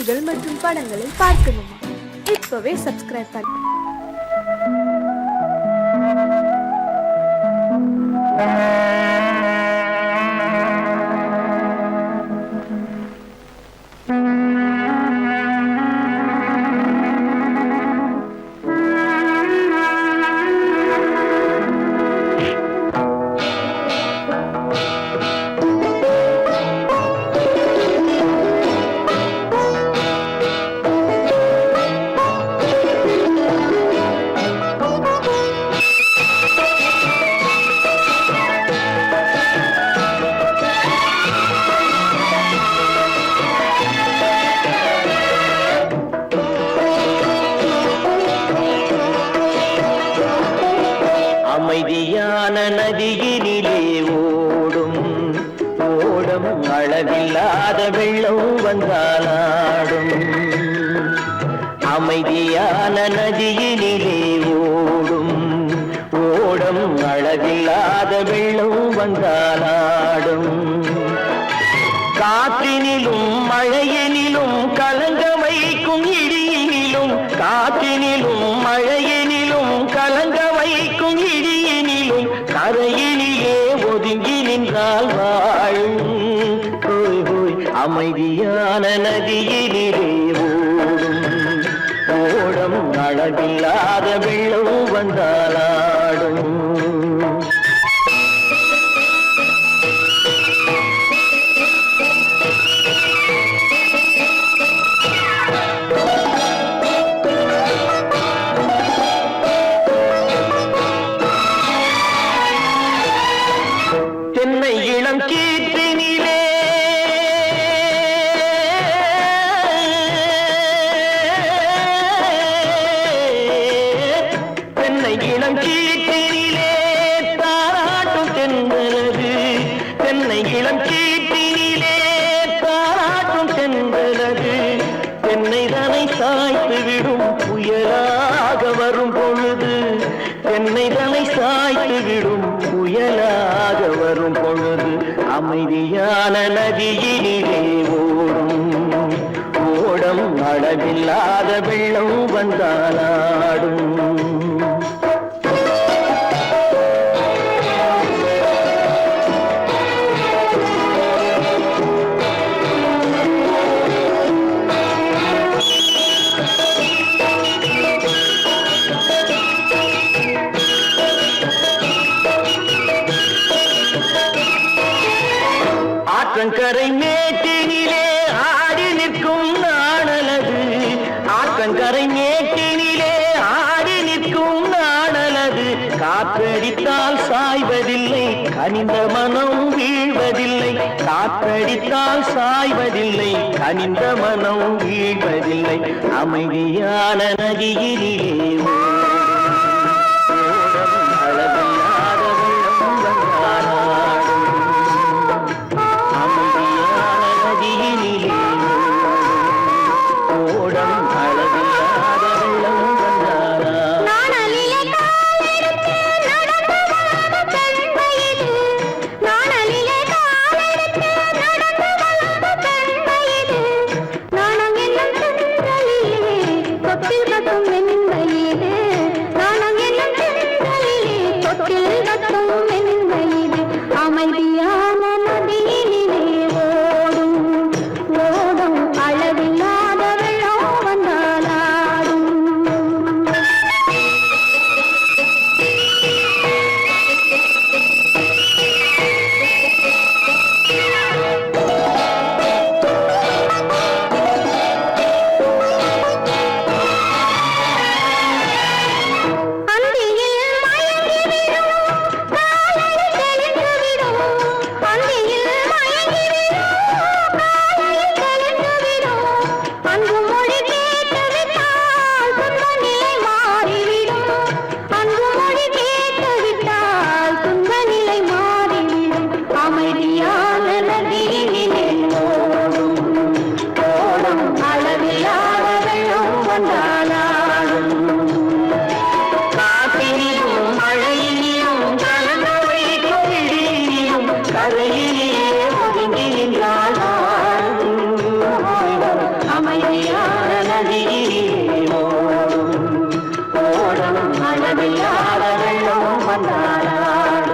கதைகள் மற்றும் படங்களை பார்க்கணுமா? இப்பவே சப்ஸ்கிரைப் பண்ணுங்க. அமைதியான நதியினிலே ஓடும் ஓடம் அளவில்லாத வெள்ளம் வந்தாலாடும். அமைதியான நதியினிலே ஓடும் ஓடம் அளவில்லாத வெள்ளம் வந்தாலாடும். காற்றினிலும் மழையினிலும் கலங்க வைக்கும் இடியினிலும், காற்றினிலும் மழையினிலும் கலங்க வைக்கும் இடியினிலும் கரையினிலே ஒதுங்கி நின்றால் வாழும். ஹோய் ஹோய் அமைதியான நதியினிலே ஓடும் ஓடம் அளவில்லாத வெள்ளம் வந்தாலாடும். தென்னை இளம் கீற்றினிலே தென்னை இளம் கீற்றினிலே தாராட்டும் தென்றலது. தென்னை இளம் கீற்றினிலே தாராட்டும் தென்றலது. தென்னை தனை சாய்த்து விடும் புயலாக வரும் பொழுது, தென்னை தனை சாய்த்து விடும் புயலாக வரும் பொழுது அமைதியான நதியினிலே ஓடும் ஓடம் அளவில்லாத வெள்ளம் வந்தாலாடும். ஆற்றங்கரை மேட்டினிலே ஆடி நிற்கும் நாணலது. ஆற்றங்கரை மேட்டினிலே ஆடி நிற்கும் நாணலது. காற்றடித்தால் சாய்வதில்லை, கனிந்த மனம் வீழ்வதில்லை. காற்றடித்தால் சாய்வதில்லை, கனிந்த மனம் வீழ்வதில்லை. அமைதியான நதியினிலே கரையிலே ஒதுங்கி நின்றாள் அமைதி நதியிலே ஓடும் ஓடும் அளவில்லாத வெள்ளம் வந்தாடும்.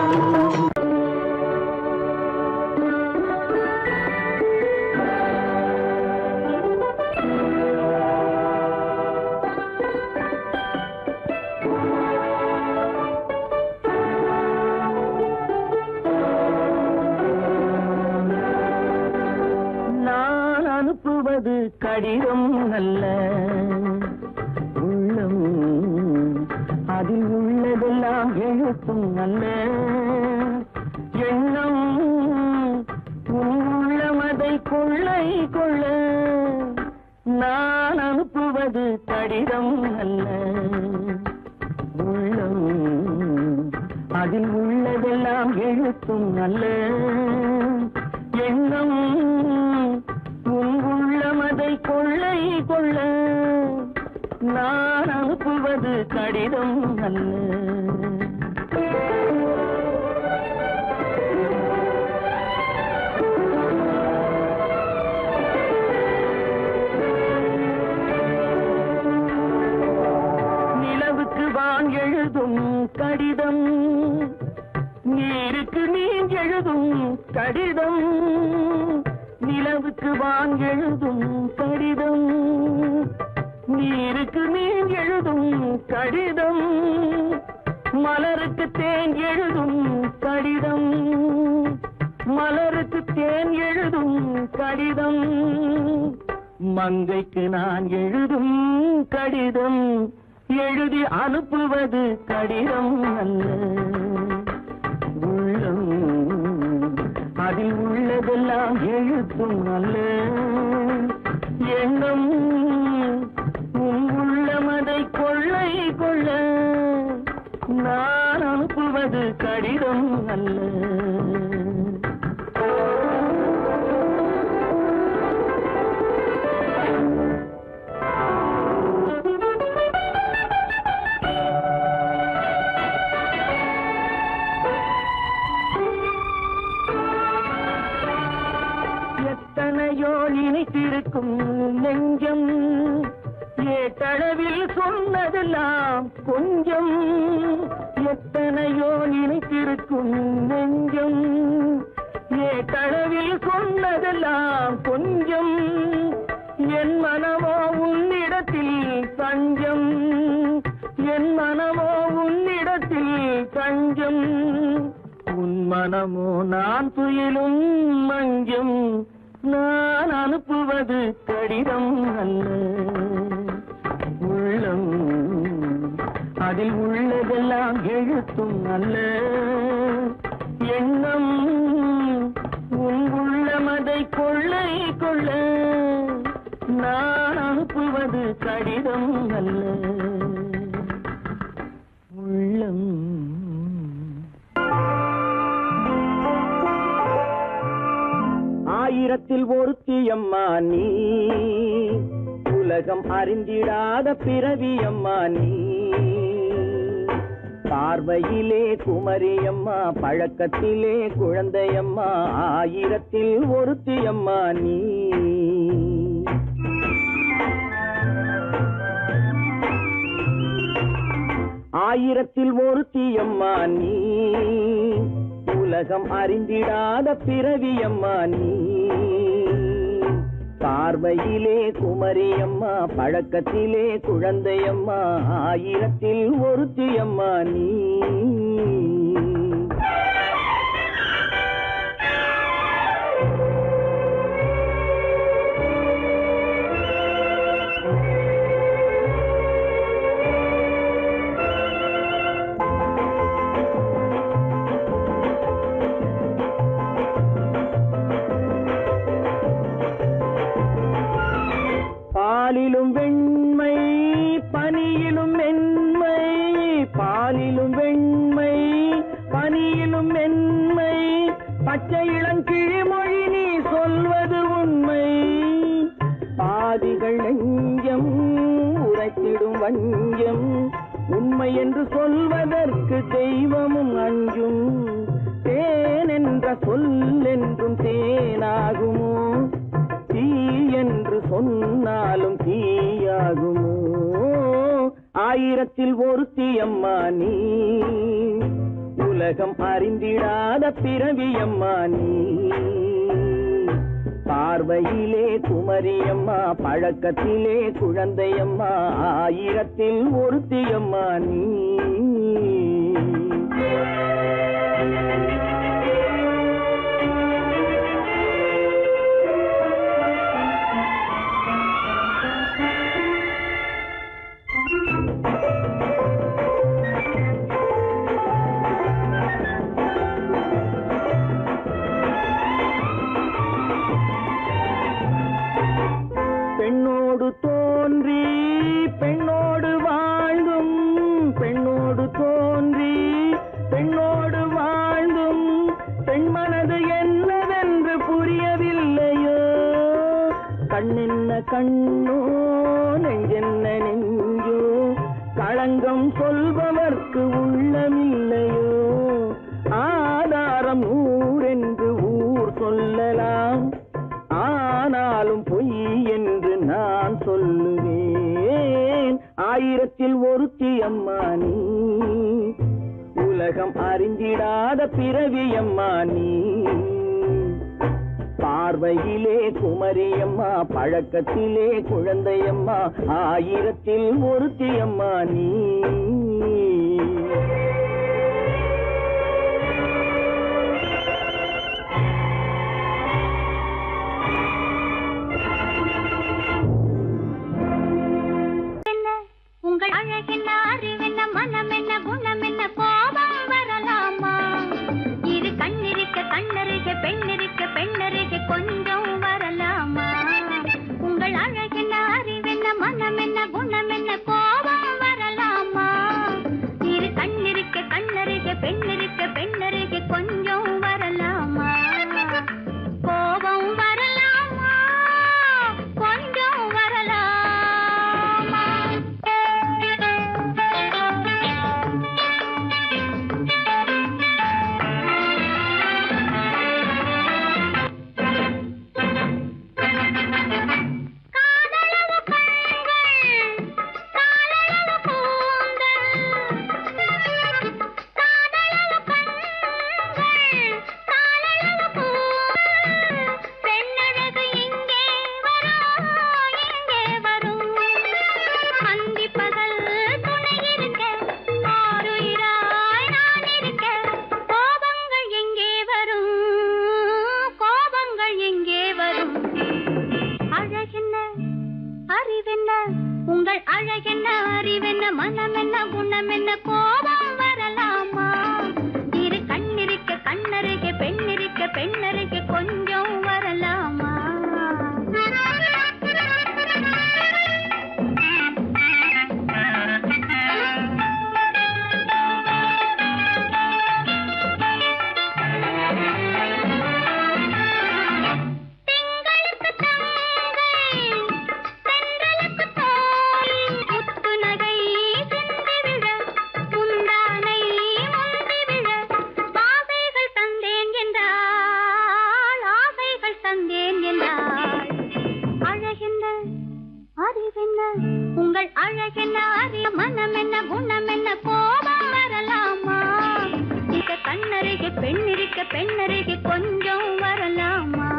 அனுப்புவது கடிதம் அல்ல உள்ளம், அதில் உள்ளதெல்லாம் எழுத்தும் அல்ல எண்ணம். உள்ளமதை கொள்ளை கொள்ள நான் அனுப்புவது கடிதம் அல்ல உள்ளம், அதில் உள்ளதெல்லாம் எழுத்தும் அல்ல எண்ணம். உள்ளமதை கொள்ளை கொள்ள நான் அனுப்புவது கடிதம் அல்ல. நிலவுக்கு வான் எழுதும் கடிதம், நீருக்கு நீர் எழுதும் கடிதம். நிலவுக்கு வான் எழுதும் கடிதம், நீருக்கு நீர் எழுதும் கடிதம். மலருக்கு தேன் எழுதும் கடிதம், மலருக்கு தேன் எழுதும் கடிதம். மங்கைக்கு நான் எழுதும் கடிதம், எழுதி அனுப்புவது கடிதம் அல்ல உள்ளம், அதில் உள்ளதெல்லாம் எழுத்தும் அல்ல எண்ணம். உள்ளமதை கொள்ளை கொள்ள நான் அனுப்புவது கடிதம் அல்ல. எத்தனையோ நினைத்திருக்கும் நெஞ்சம், ஏட்டளவில் சொன்னதெல்லாம் கொஞ்சம். எத்தனையோ நினைத்திருக்கும் நெஞ்சம், ஏட்டளவில் சொன்னதெல்லாம் கொஞ்சம். என் மனமோ உன்னிடத்தில் தஞ்சம், என் மனமோ உன்னிடத்தில் தஞ்சம். உன் மனமோ நான் துயிலும் மஞ்சம், நான் அனுப்புவது கடிதம் அல்ல உள்ளம், அதில் உள்ளதெல்லாம் எழுத்தும் அல்ல எண்ணம். உன் உள்ளமதை கொள்ளை கொள்ள நான் அனுப்புவது கடிதம் அல்ல உள்ளம். ஆயிரத்தில் ஒருத்தியம்மா நீ, உலகம் அறிந்திடாத பிறவியம்மா நீ. பார்வையிலே குமரியம்மா, பழக்கத்திலே குழந்தையம்மா, ஆயிரத்தில் ஒருத்தியம்மா நீ. ஆயிரத்தில் ஒருத்தியம்மா நீ, உலகம் அறிந்திடாத பிறவியம்மா நீ. பார்வையிலே குமரியம்மா, பழக்கத்திலே குழந்தையம்மா, ஆயிரத்தில் ஒருத்தியம்மா நீ. பாலிலும் வெண்மை பனியிலும் மென்மை, பாலிலும் வெண்மை பனியிலும் மென்மை, பச்சை இளங்கிழிமொழி நீ சொல்வது உண்மை. பாதிகள் நெஞ்சம் உரைத்திடும் வஞ்சம், உண்மை என்று சொல்வதற்கு தெய்வமும் அஞ்சும். தேன் என்ற சொல் என்றும் தேனாகுமோ, தீ என்று சொன்னாலும் தீயாகுமோ? ஆயிரத்தில் ஒருத்தி அம்மா நீ, உலகம் அறிந்திடாத பிறவியம்மா நீ. பார்வையிலே குமரியம்மா, பழக்கத்திலே குழந்தையம்மா, ஆயிரத்தில் ஒருத்தியம்மா நீ. பெண்ணோடு தோன்றி பெண்ணோடு வாழ்ந்தும், பெண்ணோடு தோன்றி பெண்ணோடு வாழ்ந்தும், பெண் மனது என்னவென்று புரியவில்லையோ? கண்ணென்ன கண்ணோ, நெஞ்சென்ன நெஞ்சோ, களங்கம் சொல்பவர்க்கு உள்ளமில்லையோ? ஆதாரம் ஊரென்று ஊர் சொல்லலாம், ஆனாலும் பொய் என்று நான் சொல்லுவேன். ஆயிரத்தில் ஒருத்தி அம்மா நீ, உலகம் அறிந்திடாத பிறவியம்மா நீ. பார்வையிலே குமரியம்மா, பழக்கத்திலே குழந்தையம்மா, ஆயிரத்தில் ஒருத்தி அம்மா நீ. உங்கள் அழகென்ன, அறிவென்ன, மனமென்ன, குணமென்ன, கோபம் வரலாமா? இரு கண்ணிருக்க கண்ணருக, பெண்ணிருக்க பெண்ணருக, கொஞ்சம் வரலாமா? உங்கள் அழகென்ன, அறிவென்ன, மனமென்ன, குணமென்ன, கோபம் வரலாமா? இரு கண்ணிருக்க கண்ணருக, பெண்ணிருக்க பெண்ணருக, கொஞ்சம் வரலாமா? கோபம் வரலாமா? கொஞ்சம் வரலாமா? உங்கள் அழகென்ன, அறிவென்ன, மனமென்ன, குணமென்ன, கோபம் வரலாமா? இரு கண்ணிருக்க கண்ணருக, பெண்ணிருக்க பெண்ணருக, கொஞ்சம் வரலாமா? உங்கள் அழகென்ன, அறிய, மனமென்ன, குணமென்ன, கோபம் வரலாமா? இத கண்ணருக பெண்ணிருக்க பெண்ணருக, கொஞ்சம் வரலாமா?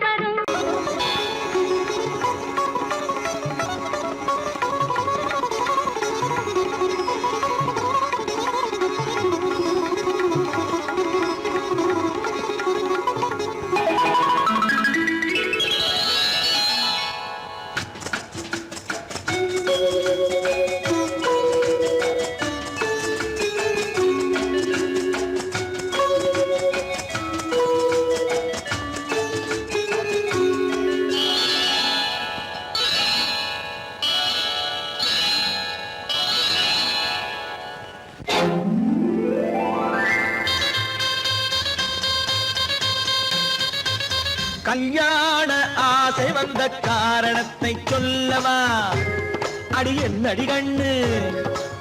வரும் வந்த காரணத்தை சொல்லவா? அடி என்னடி கண்ணு,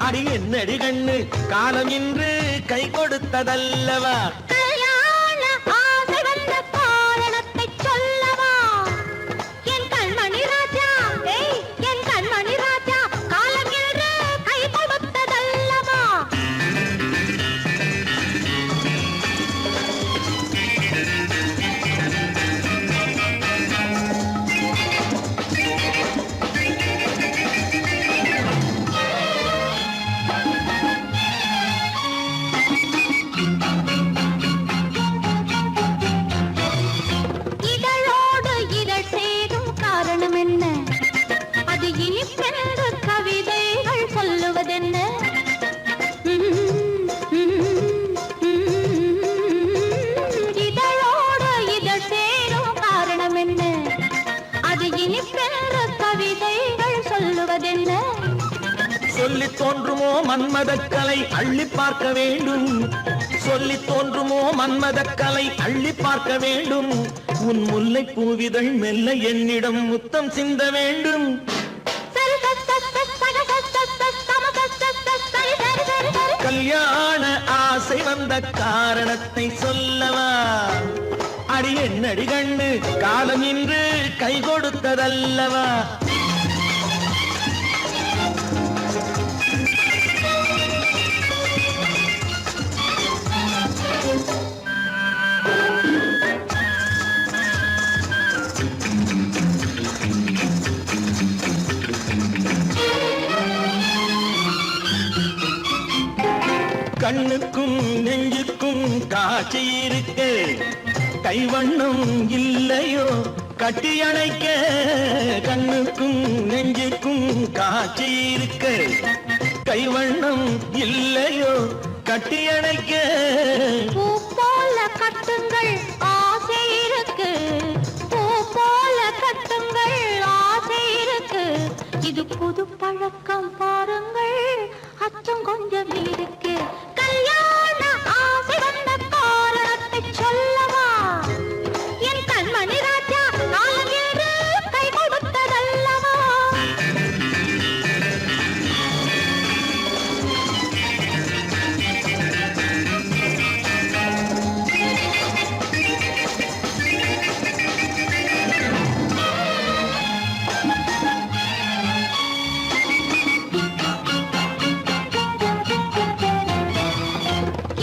அடி என்னடி கண்ணு, காலம் இன்று கை கொடுத்ததல்லவா? கல்யாண ஆசை வந்த காரணத்தை சொல்லவா? என் கண்மணி ராஜா, என் கண்மணி ராஜா, காலம் இன்று கை கொடுத்ததல்லவா? இதழோடு இதழ் சேரும் காரணம் என்ன? அது இனிப்பென்று கவிதைகள் சொல்லுவதென்ன? இதழோடு இதழ் சேரும் காரணம் என்ன? அது இனிப்பென்று கவிதைகள் சொல்லுவதென்ன? சொல்லி தோன்றுமோ மன்மதக்கலை அள்ளி பார்க்க வேண்டும், சொல்லி தோன்றுமோ மன்மதக்கலை அள்ளி பார்க்க வேண்டும். உன் முல்லை பூவிதழ் மெல்ல என்னிடம் முத்தம் சிந்த வேண்டும். கல்யாண ஆசை வந்த காரணத்தை சொல்லவா? அடி என்னடி கண்ணு, காலம் இன்று கை கொடுத்ததல்லவா? கண்ணுக்கும் நெஞ்சுக்கும் காட்சி இருக்கு, கைவண்ணம் இல்லையோ கட்டி அணைக்க? கண்ணுக்கும் நெஞ்சுக்கும் காட்சி இருக்கு, கைவண்ணம் இல்லையோ கட்டி அணைக்க? பூ போல கட்டுங்கள் ஆசை இருக்கு, பூ போல கட்டுங்கள் ஆசை இருக்கு. இது புது பழக்கம் பாருங்கள், அச்சம் கொஞ்சம் இருக்கு. கல்யாண ஆசை வந்த காரணத்தை சொல்லவா? என் கண்மணி ராஜா, காலம் இன்று கை கொடுத்ததல்லவா?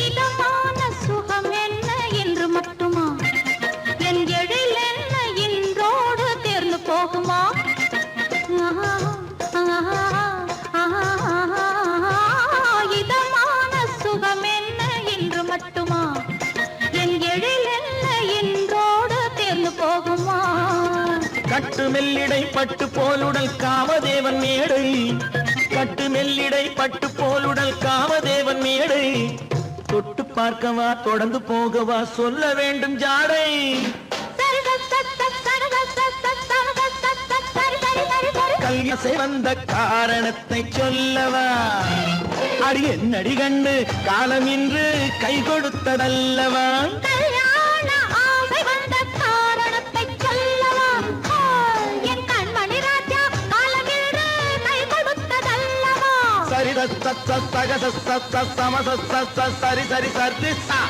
இதமான சுகம் என்ன என்று மட்டுமா? என் எழில் என்ன இன்றோடு தேர்ந்து போகுமா? இதமான சுகம் என்ன என்று மட்டுமா? என் எழில் என்ன இன்றோடு தேர்ந்து போகுமா? கட்டு மெல்லிடை பட்டு போலுடல் காமதேவன் மேடை, கட்டு மெல்லிடை பட்டு போலுடல் காமதேவன் மேடை. தொட்டு பார்க்கவா தொடர்ந்து போகவா சொல்ல வேண்டும் ஜாடை? கல்யாணம் வந்த காரணத்தை சொல்லவா? அடி என்னடி கண்டு, காலம் இன்று கை கொடுத்ததல்லவா? கல்யாண ஆசை வந்த காரணத்தை சொல்லவா? என் கண்மணி ராஜா, காலம் இன்று கை கொடுத்ததல்லவா? சரி சக சம சரி சரி சரி சா.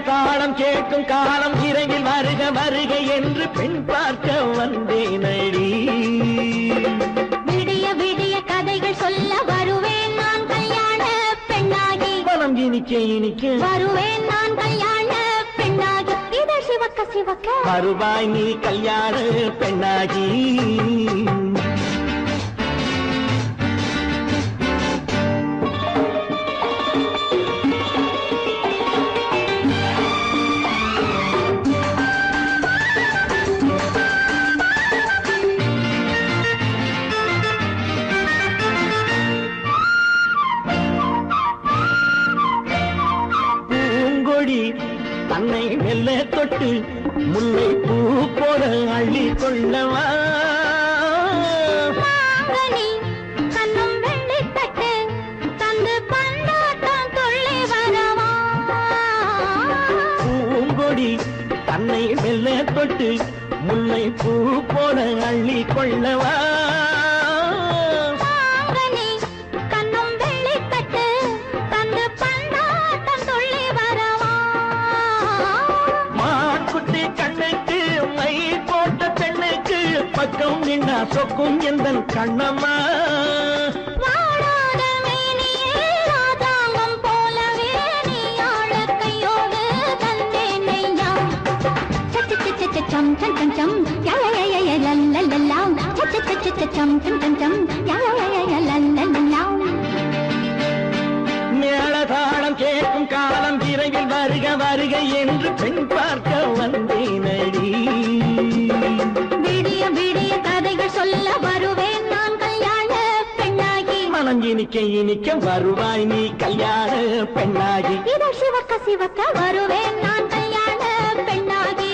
தாளம் கேட்கும் காலம் இறையில் வருக வருக என்று பெண் பார்க்க வந்தேனடி. விடிய விடிய கதைகள் சொல்ல வருவேன் நான் கல்யாண பெண்ணாகி, மனம் இனிக்க இனிக்க வருவேன் நான் கல்யாண பெண்ணாகி. இதழ் சிவக்க சிவக்க வருவாய் நீ கல்யாண பெண்ணாகி. தன்னை மெல்ல தொட்டு முல்லை பூ போல அள்ளி கொள்ளவா கண்ணும் வெள்ளி தட்டு தந்து பந்தாட்டம் துள்ளி வரவா பூங்கொடி தன்னை மெல்ல தொட்டு முல்லை பூ போல அள்ளி கொள்ளவா கண்ணும் வெள்ளி தட்டு தந்து பந்தாட்டம் துள்ளி வரவா மாக்குட்டி கண்ணுக்கு மை போட்ட பெண்ணுக்கு பக்கம் நின்னா சொக்கும் எந்தன் கண்ணம்மா வாடாத மேனியே ராதாங்கம் போலவே நீ ஆள கையோடு தந்தேன் நெய்யா சம் சம் சம் சம் யா யா யா யா லல்லல்லா சம் சம் சம் யா யா யா லல்லல்லா மேளதாளம் கேட்கும் காலம் விரைவில் வருக வருக என்று பெண் பார்க்க வந்தேனடி விடிய விடிய கதைகள் சொல்ல வருவேன் நான் கல்யாண பெண்ணாகி மனம் இனிக்க இனிக்க வருவாய் நீ கல்யாண பெண்ணாகி இதோ சிவக்க சிவக்க வருவேன் நான் கல்யாண பெண்ணாகி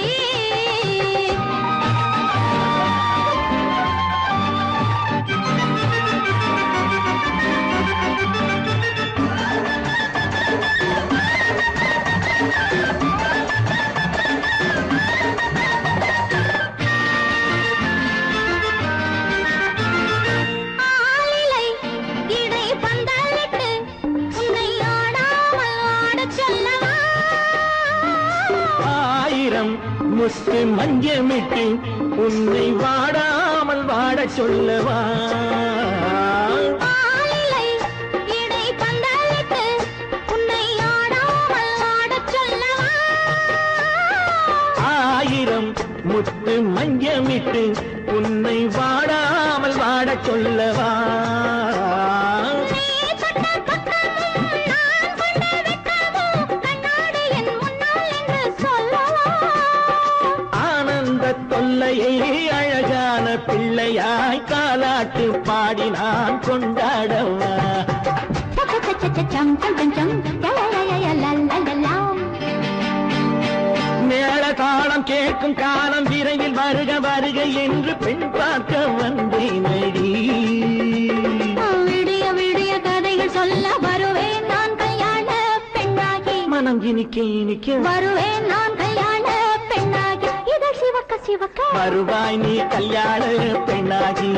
ஆலிலை இடை பந்தலிட்டு உன்னை ஆடாமல் ஆடச் சொல்லவா ஆயிரம் முத்து மஞ்சமிட்டு உன்னை வாடாமல் வாடச் சொல்லவா ஆலிலை இடை பந்தலிட்டு உன்னை ஆடாமல் ஆடச் சொல்லவா ஆயிரம் முத்து மஞ்சமிட்டு உன்னை வாடாமல் வாடச் சொல்லவா நீ தொட்ட பக்கமும் நான் கொண்ட வெட்கமும் கண்ணாடி என் முன்னால் என்று சொல்லவா ஆனந்த தொல்லையை அழகான பிள்ளையாய் காலாட்டு பாடி நான் கொண்டாடவா சம் சம் சம் யா யா யா லல்லல்லா மேளதாளம் கேட்கும் காலம் விரைவில் வருக வருக என்று பெண் பார்க்க வந்தேனடி விடிய விடிய கதைகள் சொல்ல வருவேன் நான் கல்யாண பெண்ணாகி மனம் இனிக்க இனிக்க வருவேன் நான் கல்யாண பெண்ணாகி இதழ் சிவக்க சிவக்க வருவாய் நீ கல்யாண பெண்ணாகி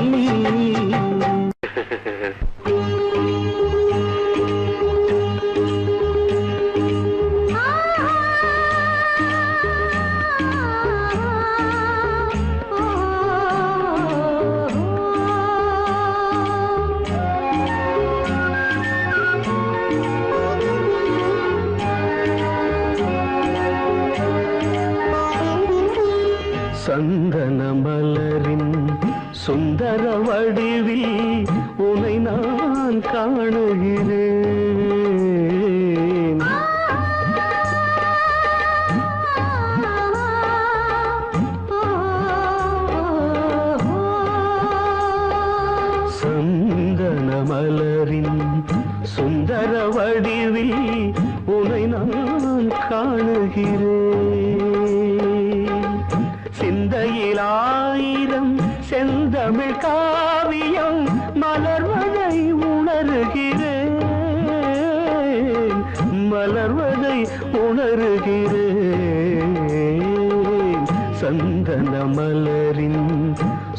சந்தன மலரின் சுந்தர வடிவில் உனை நான் காணுகிறேன் சந்தன மலரின் சுந்தர வடிவில் உனை நான் காணுகிறேன் சிந்தையில் ஆயிரம் செந்தமிழ் காவியம் மலர்வதை உணர்கிறேன் மலர்வதை உணர்கிறேன் சந்தன மலரின்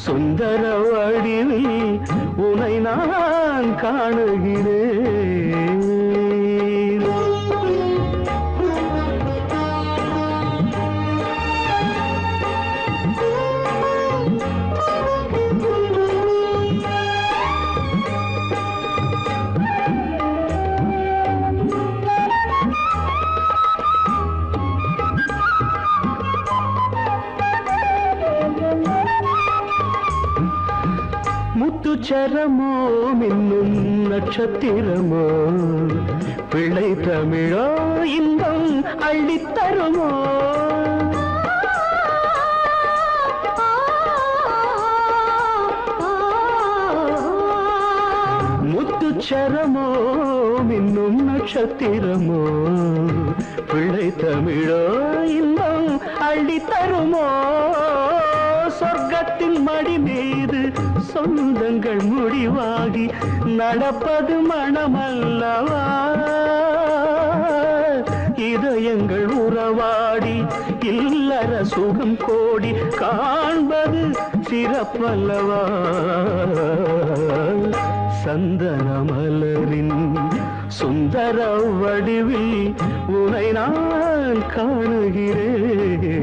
சுந்தர வடிவில் உனை நான் காணுகிறேன் முத்துச்சரமோ மின்னும் நட்சத்திரமோ பிள்ளை தமிழோ இன்பம் அள்ளித்தருமோ முத்துச்சரமோ மின்னும் நட்சத்திரமோ பிள்ளை தமிழோ இன்பம் அள்ளி தருமோ சொர்க்கத்தின் மடி மீது சொந்தங்கள் முடிவாகி நடப்பது மனமல்லவா இதயங்கள் உறவாடி இல்லற சுகம் கோடி காண்பது சிறப்பல்லவா சந்தன மலரின் சுந்தர வடிவில் உனை நான் காணுகிறேன்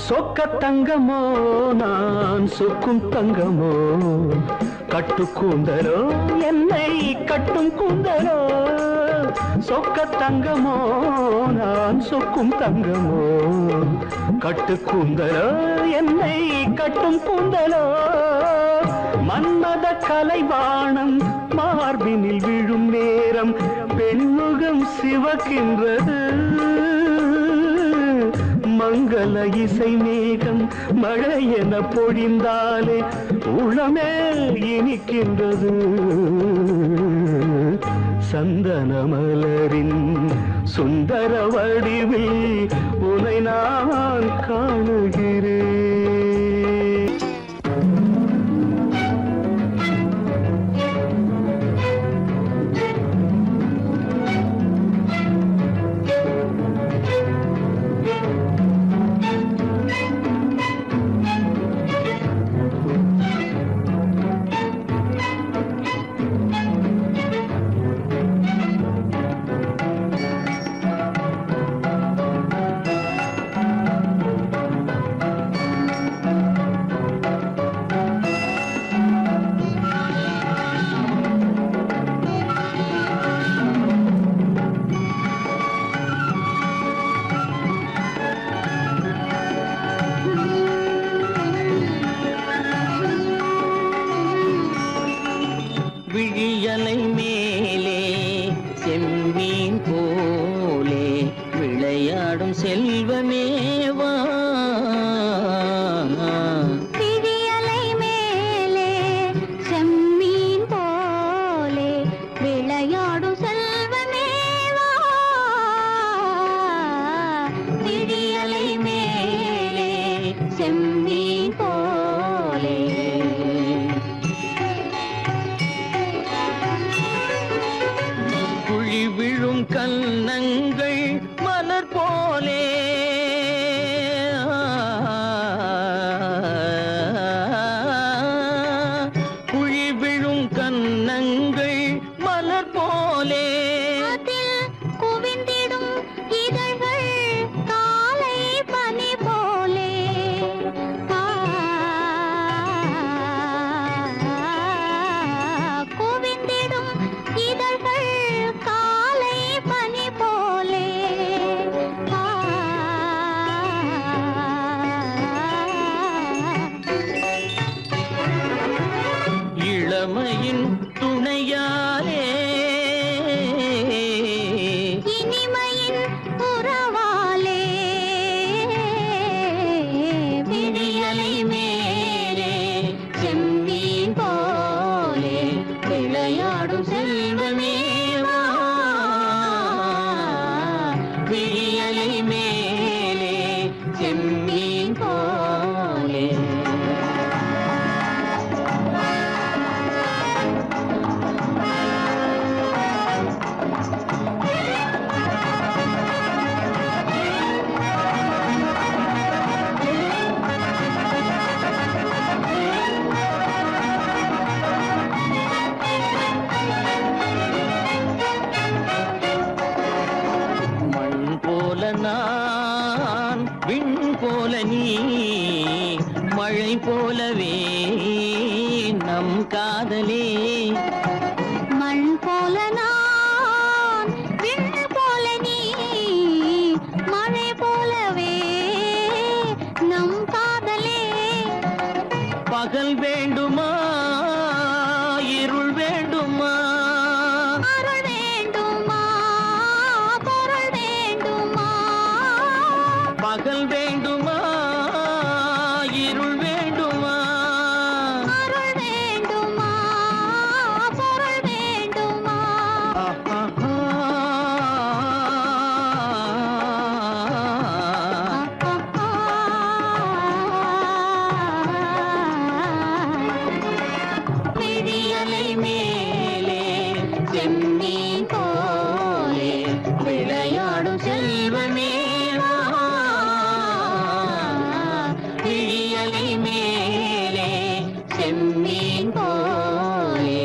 சொக்க தங்கமோ நான் சொக்கும் தங்கமோ கட்டு கூந்தலோ என்னை கட்டும் கூந்தலோ சொக்க தங்கமோ நான் சொக்கும் தங்கமோ கட்டு கூந்தலோ என்னை கட்டும் கூந்தலோ மன்மத கலைவாணம் மார்பினில் விழும் நேரம் பெண்முகம் சிவக்கின்றது மங்கள இசை மேகம் மழை என பொழிந்தாலே உளமே இனிக்கின்றது சந்தன மலரின் சுந்தர வடிவில் உனை நான் காணுகிறேன் விழியலை மேலே செம்மீன் போலே விளையாடும் செல்வமேவா விழியலை மேலே செம்மீன் போலே விளையாடும் செல்வமேவா விழியலை மேலே செம்மீன் போலே விழும் கன்னங்கள் மலர் போலே குழி விழும் கன்னங்கள் மலர் போலே அதில் குவிந்திடும் இதழ்கள் காலை பனி போலே குவிந்திடும் இதழ்கள் இளமையின் துணையாலே இனிமையின் உறவாலே விழியலை மேலே செம்மீன் போலே விளையாடும் செல்வமேவா விழியலை மேலே செம்மீன் போலே காதலே மண் போல நான் விண் போல நீ மழை போலவே நம் காதலே பகல் வேண்டுமா இருள் வேண்டுமா அருள் வேண்டுமா பொருள் வேண்டுமா பகல் வேண்டுமா இருள் வேண்டுமா அருள் வேண்டுமா பொருள் வேண்டுமா விடியலை மேலே செம்மீன் போலே விளையாடும் செல்வமே விடியலை மேலே செம்மீன் போலே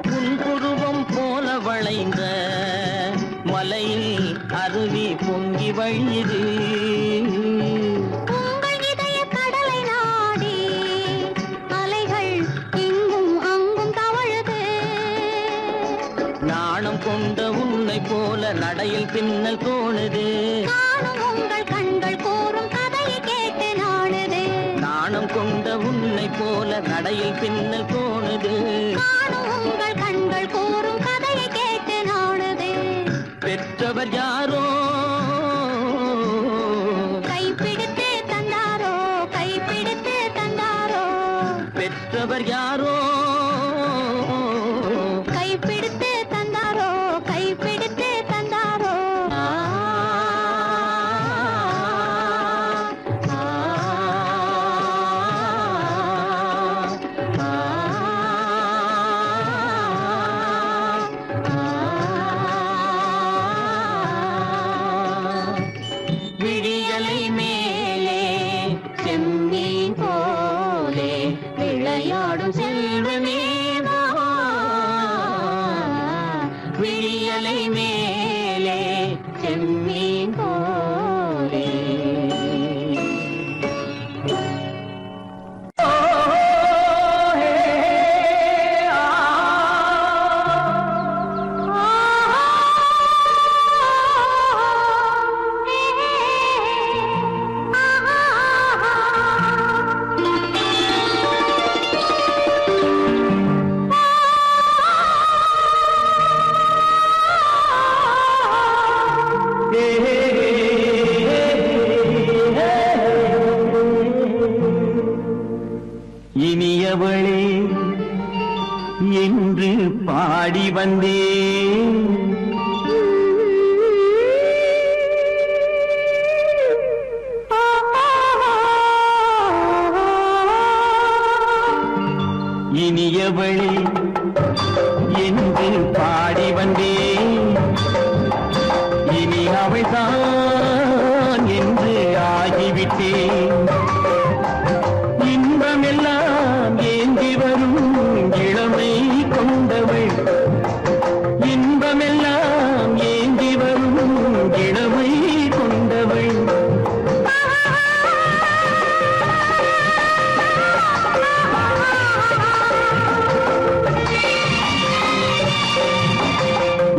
புன்புருவம் போல வளைந்த மலையில் அருவி பொங்கி வழியுது உங்கள் இதய கடலை நாடி அலைகள் இங்கும் அங்கும் தவழுது நாணம் கொண்ட உன்னை போல நடையில் பின்னல் தோணுது காணும் உங்கள் கண்கள் கூறும் கதையை கேட்டு நாடுது நாணம் கொண்ட உன்னை போல நடையில் பின்னல் தோணுது காணும் உங்கள் கண்கள் கூறும் கதையை கேட்டு நாடுது பெற்றவர் யாரோ கைப்பிடித்து தந்தாரோ கைப்பிடித்து தந்தாரோ பெற்றவர் யாரோ கைப்பிடித்து தந்தாரோ கைப்பிடித்து தந்தாரோ ஆ, ஆ, ஆ, விடியலை மேலே செம்மீன் போலே விளையாடும் செல்வமே வா. விடியலை மேலே செம்மீன் போலே இனியவளே என்று பாடி வந்தேன் இனியவளே என்று பாடி வந்தேன் இனி அவள்தான் என்று ஆகிவிட்டேன் இன்பமெல்லாம் ஏந்தி வரும் இளமை கொண்டவள் இன்பமெல்லாம் ஏந்தி வரும் இளமை கொண்டவள்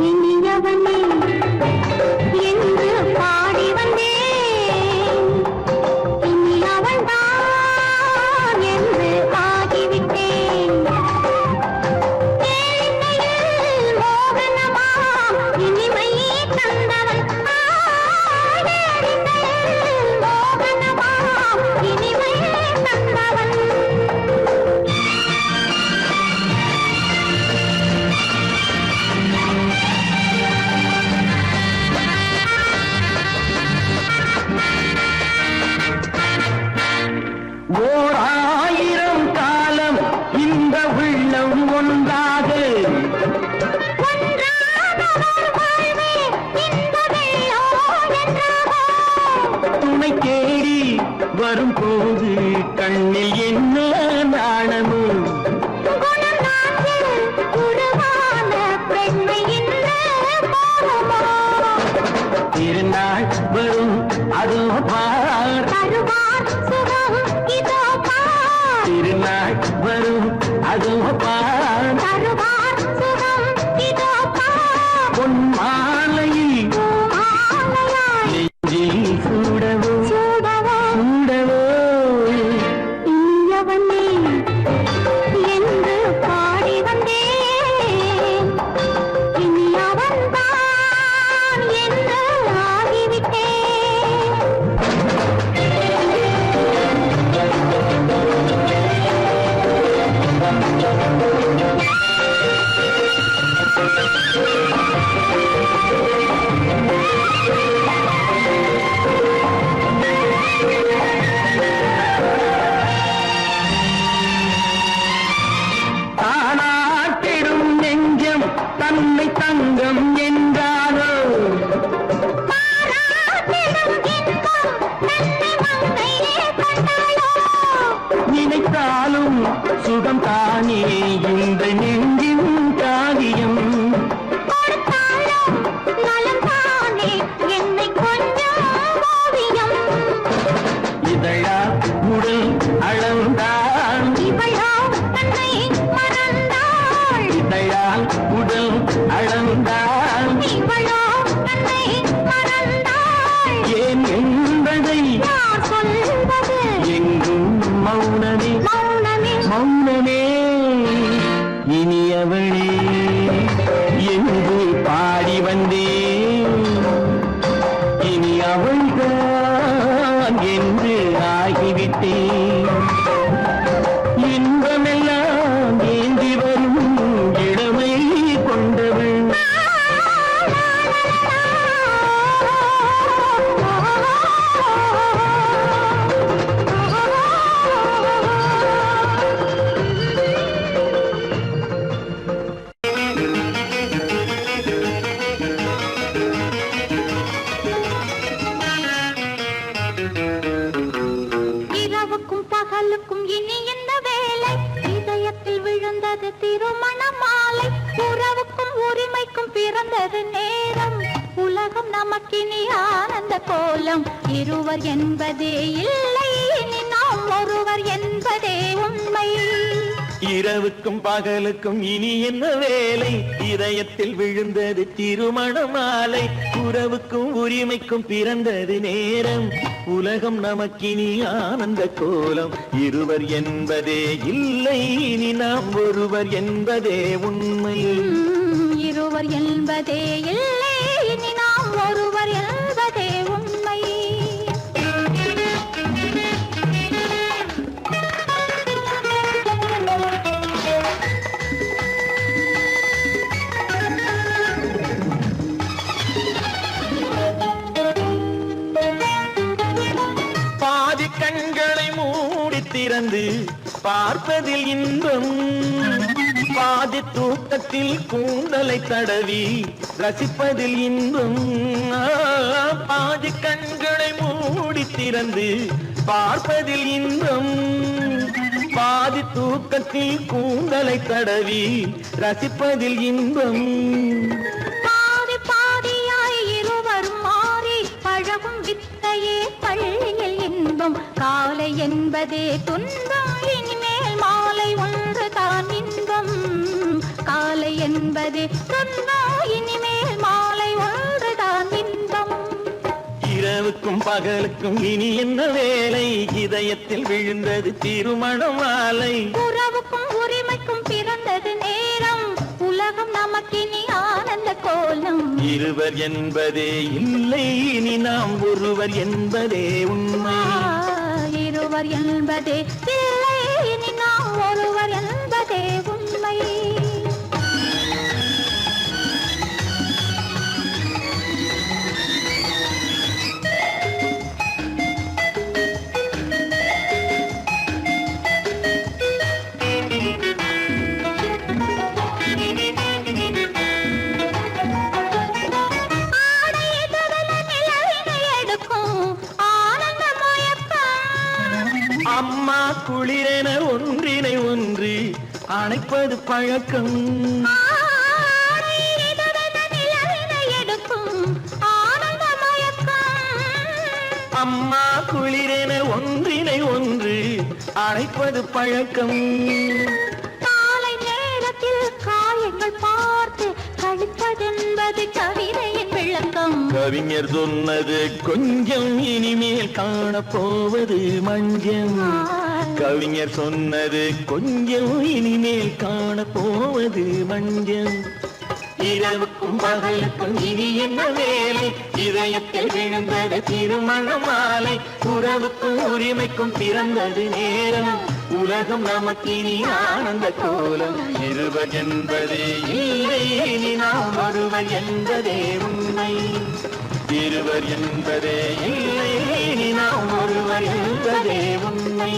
இனியவனே என்று பாடி வந்தேன் இனி அவள்தான் என்று ஆகிவிட்டேன் கேளிக்கையில் மோகனமாய் வரும்போது கண்ணில் என்ன நாணமோ திருநாள் வரும் அதோ பார் திருநாள் வரும் அதோ பார் பொன் மாலையில் நெஞ்சில் சூடவோ சூடவோ என்று பாடி வந்தேன் இனி அவன்தான் என்று ஆகிவிட்டேன் தானாட்டிடும் நெஞ்சம் தன்னை தங்கம் என்றாரோ நினைத்தாலும் சுகம் தானே இந்த நெஞ்சின் காரியம் இதழா உடல் அளந்தான் இதழால் உடல் அளந்தான் ஏன் என்பதை எங்கும் மௌனமே மௌனமே இனியவளே என்று பாடி வந்தேன் இனி அவள்தான் என்று ஆகிவிட்டேன் இன்பமெல்லாம் ஏந்தி வரும் இளமை கொண்டவள் இரவுக்கும் பகலுக்கும் இனி என்ன வேலை இதயத்தில் விழுந்தது திருமண மாலை உறவுக்கும் உரிமைக்கும் பிறந்தது நேரம் உலகம் நமக்கினி ஆனந்த கோலம் இருவர் என்பதே இல்லை இனி நாம் ஒருவர் என்பதே உண்மை இரவுக்கும் பகலுக்கும் இனி என்ன வேலை இதயத்தில் விழுந்தது திருமண மாலை உறவுக்கும் உரிமைக்கும் பிறந்தது நேரம் உலகம் நமக்கினி ஆனந்த கோலம் இருவர் என்பதே இல்லை இனி நாம் ஒருவர் என்பதே உண்மை இருவர் என்பதே இல்லை இனி நாம் ஒருவர் என்பதே உண்மை பாதி கண்களை மூடி திறந்து பார்ப்பதில் இன்பம் பாதி தூக்கத்தில் கூந்தலை தடவி ரசிப்பதில் இன்பம் பாதி கண்களை மூடி திறந்து பார்ப்பதில் இன்பம் பாதி தூக்கத்தில் கூந்தலை தடவி ரசிப்பதில் இன்பம் பாதி பாதியாய் இருவரும் மாறி பழகும் வித்தையே பள்ளியில் இன்பம் காலை என்பதே துன்பம் இனிமேல் மாலை ஒன்று தான் இன்பம் காலை என்பதே துன்பம் இனிமேல் மாலை ஒன்று தான் இன்பம் இரவுக்கும் பகலுக்கும் இனி என்ன வேலை இதயத்தில் விழுந்தது திருமண மாலை உறவுக்கும் உரிமைக்கும் பிறந்தது நேரம் உலகம் நமக்கினி ஆனந்த கோலம் இருவர் என்பதே இல்லை இனி நாம் ஒருவர் என்பதே உண்மை இருவர் என்பதே இல்லை இனி நாம் ஒருவர் என்பதே உண்மை ஆடை எதிரில நிலவினை எடுக்கும் ஆனந்த மயக்கம் அணைப்பது பழக்கம். அம்மா குளிரென ஒன்றினை ஒன்று அழைப்பது பழக்கம். காலை நேரத்தில் காயங்கள் பார்த்து கழிப்பதென்பது கவிதையின் விளக்கம். கவிஞர் சொன்னது கொஞ்சம் இனிமேல் காணப்போவது மஞ்சம். கவிஞர் சொன்னது கொஞ்சம் இனிமேல் காணப்போவது மஞ்சம். இரவுக்கும் பகலுக்கும் இனி என்ன வேலை, இதயத்தில் விழுந்தது திருமண மாலை. உறவுக்கும் உரிமைக்கும் பிறந்தது நேரம், உலகம் நமக்கினி ஆனந்த கோலம். இருவர் என்பதே இல்லை, இனி நாம் ஒருவர் என்பதே உண்மை. இருவர் என்பதே இல்லை, இனி நாம் ஒருவர் என்பதே உண்மை.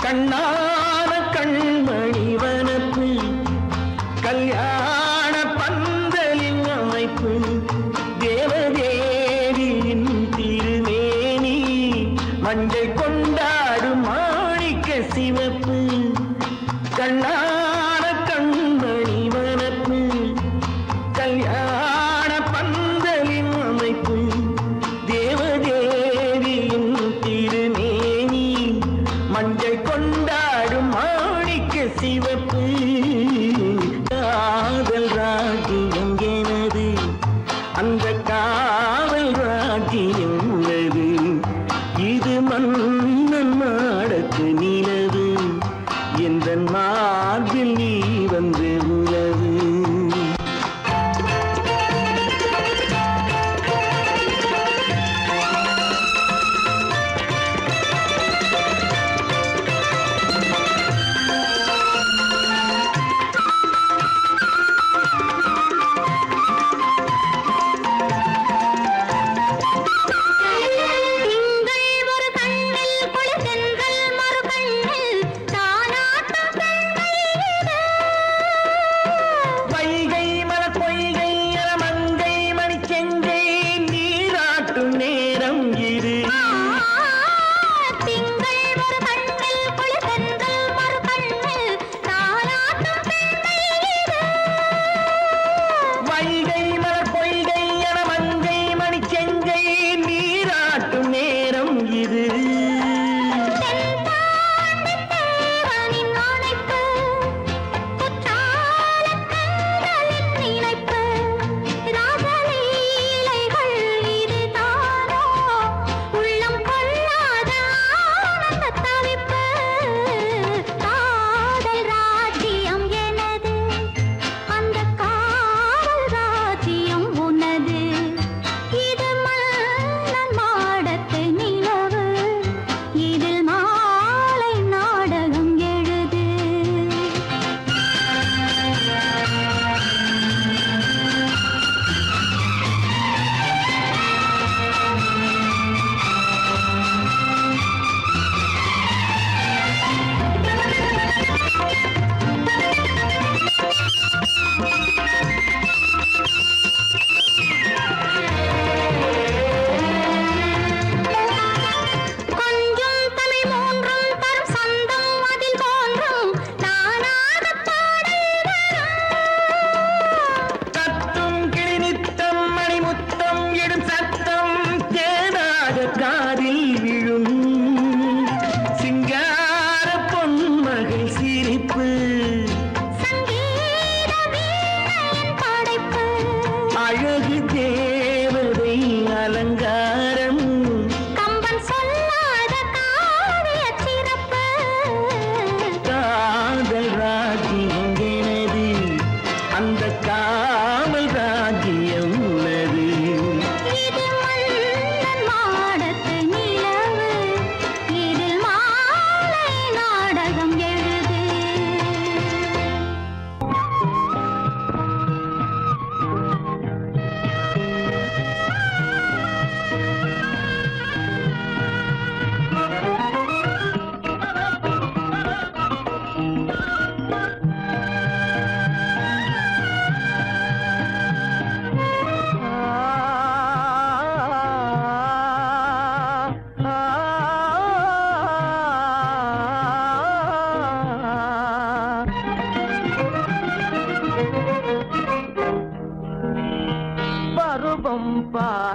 கண்ணான கண்மணி வனப்பு, கல்யாண பந்தலின் அமைப்பு, தேவதேவியின் திருமேனி, மஞ்சள் கொண்டாடும் மாணிக்க சிவப்பு. கண்ணான கண்மணி வனப்பு, கல்யாண பந்தலின் அமைப்பு, தேவதேவியின் திருமேனி, மஞ்சள் கொண்டாடும் மாணிக்க சிவப்பு. காதல் ராஜ்யம் எனது, அந்த காவல் ராஜ்யம் உள்ளது. இது மன்னன் நாடத்து நிலவு, எந்த மார்பில் நீ வந்து உலவு.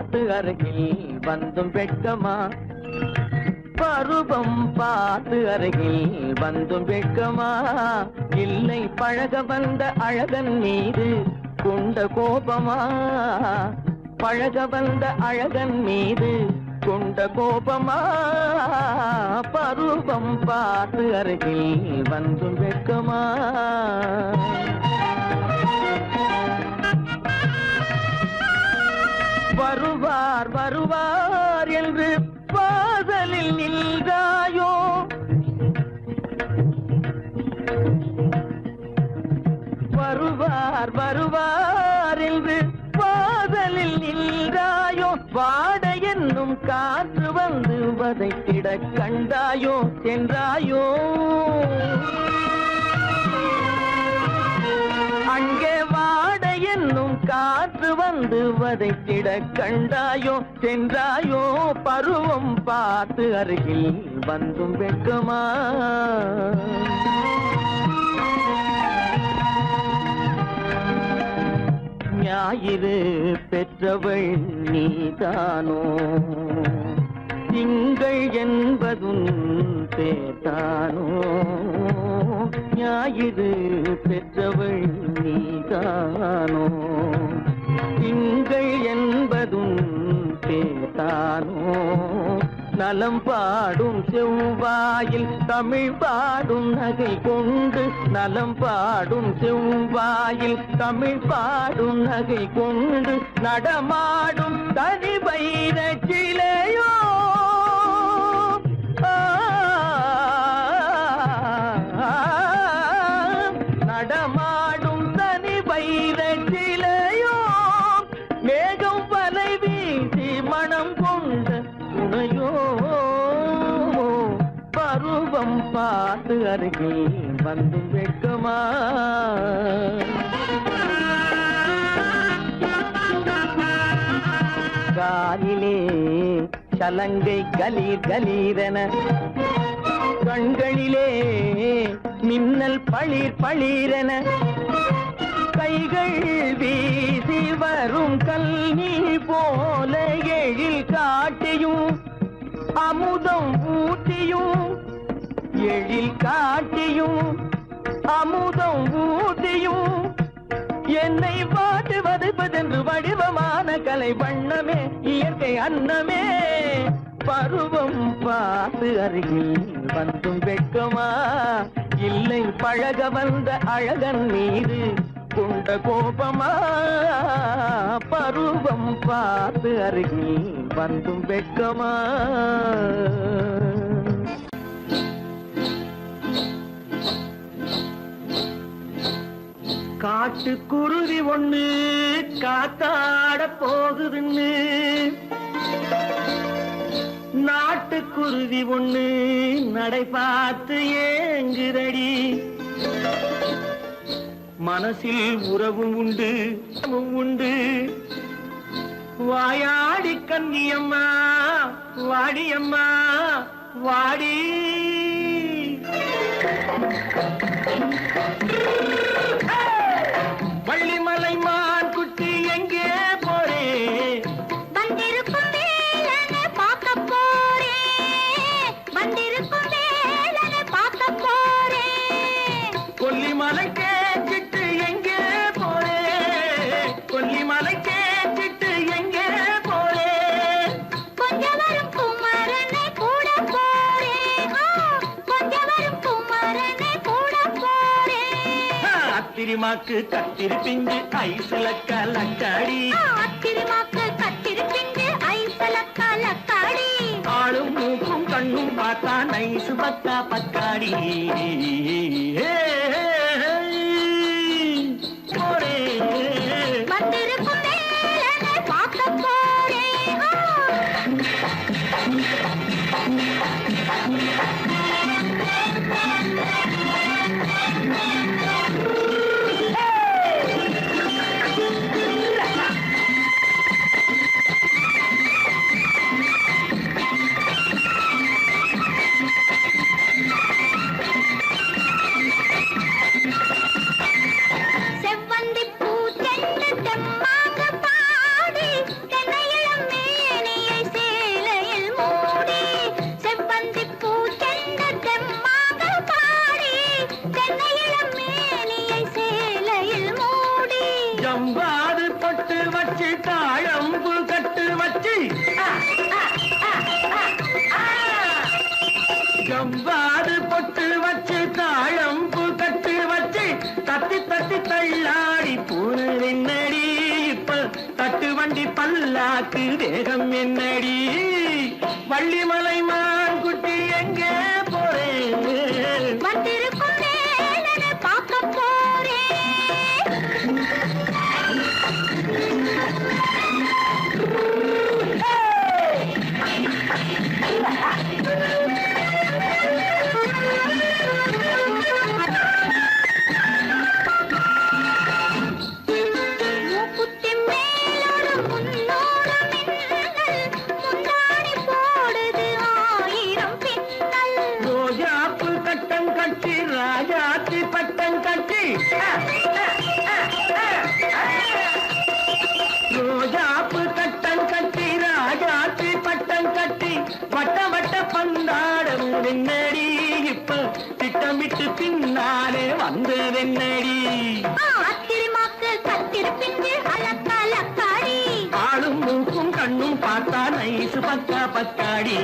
பார்த்து அருகில் வந்தும் வெட்கமா பருவம் பார்த்து அருகில் வந்தும் வெட்கமா இல்லை பழக வந்த அழகன் மீது கொண்ட கோபமா பழக வந்த அழகன் மீது கொண்ட கோபமா பருவம் பார்த்து அருகில் வந்தும் வெட்கமா வருவார் வருவார் என்று வாசலில் நின்றாயோ வருவார் வருவார் என்று வாசலில் நின்றாயோ வாட என்னும் காற்று வந்து வதைத்திட கண்டாயோ சென்றாயோ அங்கே வாட என்னும் காற்று வந்து வதைத்திட கண்டாயோ சென்றாயோ பருவம் பார்த்து அருகில் வந்தும் வெட்கமா ஞாயிறு பெற்றவள் நீதானோ திங்கள் என்பதும் பேத்தானோ ஞாயிறு பெற்றவள் நீதானோ திங்கள் என்பதும் பேத்தானோ நலம் பாடும் செவ்வாயில் தமிழ் பாடும் நகை கொண்டு நலம் பாடும் செவ்வாயில் தமிழ் பாடும் நகை கொண்டு நடமாடும் தனி வைர சிலையோ நடமாடும் தனி வைர சிலையோ மேகம் வலை வீசி மனம் கொண்ட துணையோ பருவம் பார்த்து அருகில் வந்து வெட்கமா காலிலே சலங்கை கலீர் கலீரென கண்களிலே மின்னல் பளிர் பளிரென கைகள் வீசி வரும் கல்வி போல எழில் காட்டியும் அமுதம் ஊட்டியும் எழில் காட்டியும் அமுதம் ஊட்டியும் என்னை பாட்டு வதைப்பதென்று வடிவமான கலை வண்ணமே இயற்கை அன்னமே பருவம் பார்த்து அருகில் வந்தும் வெட்கமா இல்லை பழக வந்த அழகன் மீது கொண்ட கோபமா பருவம் பார்த்து அருகில் வந்தும் வெட்கமா காட்டு குருவி ஒண்ணு காத்தாட போகுதுன்னு நாட்டுக்குருவி ஒண்ணு நடை பார்த்து ஏங்குதடி மனசில் உறவும் உண்டு உண்டு வாயாடி கன்னியம்மா வாடியம்மா வாடி வள்ளிமலை மான் குட்டி எங்கே போறே வந்திருக்கும் வேலனை பார்க்க போறேன் வந்திருக்கும் வேலனை பார்க்க போறேன் கொல்லிமலை கேட்டுட்டு எங்கே போறே கொல்லிமலை கேட்டுட்டு எங்கே போறே கொஞ்சம் வரும் குமரனை கூட போறேன் கொஞ்சம் வரும் குமரனை கூட போறேன் அத்திரிமாக்கு கத்திரி பிஞ்சு ஐசுல கலக்காடி அத்திரிமாக்கு கத்திரி பிஞ்சு ஐசல கலக்காடி ஆளும் மூக்கும் கண்ணும் பார்த்தா நைசு பக்கா பக்காடி போரே வந்திருக்கும் வேலனை பார்க்க போறேன் செவ்வந்தி பூ தென்ன தெம்மாக பாடி தென்னையிளம் ஜவ்வாது பொட்டு வச்சு தாழம்பு கட்டு வச்சு தத்தி தத்தி தள்ளாடி பூரு என்னடி இப்ப தட்டு வண்டி பல்லாக்கு வேகம் என்னடி வள்ளிமலை மான் குட்டி எங்கே போறேன் வந்திருக்கும் வேலனை பார்க்க போறேன் மூக்குத்தி மேலோடு முன்னோடு மின்னல் முந்தாணி போடுது 1000 பின்னல் ரோஜாப்பு கட்டம் கட்டி ராஜாத்தி பட்டம் கட்டி ரோஜாப்பு கட்டம் கட்டி ராஜாத்தி பட்டம் கட்டி வட்ட வட்ட பந்தாடம் வெண்ணடி இப்ப திட்டமிட்டு பின்னாலே வந்ததென்னடி ஆத்திரமாக்கு கத்திருப்பின்று அலக்காடி ஆளும் மூக்கும் கண்ணும் பார்த்தா நைசு பக்கா பக்காடி